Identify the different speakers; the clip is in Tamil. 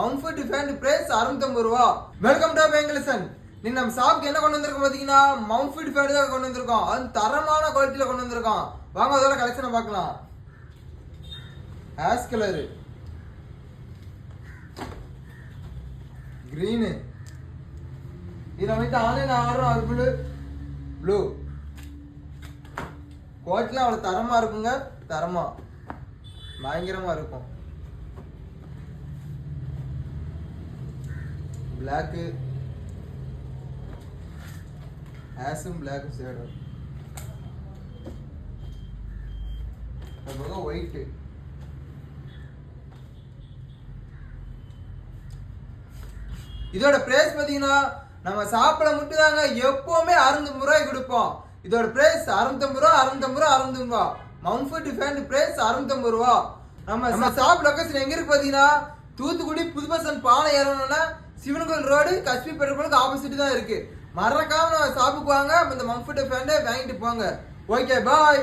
Speaker 1: கம்ஃபர்ட் ஃபேன் பிரைஸ் 650 ரூபா. வெல்கம் டு பெங்கலிசன். நீ நம்ம ஷாப்க்கு என்ன கொண்டு வந்திருக்கோம் பாத்தீங்கன்னா மவுண்ட் ஃபேன் தான் கொண்டு வந்திருக்கோம். அது தரமான குவாலிட்டியில கொண்டு வந்திருக்கோம். வாங்க அதோட கலெக்ஷனை பார்க்கலாம். ஆஷ் கலர், கிரீன், இது நம்ம ஆன்லைன் ஆர்டர் அது ப்ளூ. குவாலிட்டிலாம் அவ்வளோ தரமா இருக்குங்க. தரமா பயங்கரமா இருக்கும். பிளாக்கு, ஆஷும் பிளாக்கும் சேடு, அதுபோக ஒயிட்டு. இதோட பிரைஸ் பாத்தீங்கன்னா நம்ம சாப்பிட மட்டும் தாங்க எப்பவுமே 650 ரூபாய் கொடுப்போம். இதோட பிரைஸ் 650 ரூபா, 650 ரூபா, 650 ரூபா. மவுண்ட் ஃபேன் பிரைஸ் 650 ரூபா. நம்ம ஷாப் லொகேஷன் எங்க இருக்கு பாத்தீங்கன்னா தூத்துக்குடி புது பஸ் ஸ்டாண்ட் பாலம் ஏறணும்னா சிவன் கோயில் ரோடு கஸ்பி பெட்ரோலுக்கு ஆப்போசிட் தான் இருக்கு. மறக்காம நம்ம ஷாப்புக்கு வாங்க, இந்த மவுண்ட் ஃபேன் வாங்கிட்டு போங்க. Okay bye.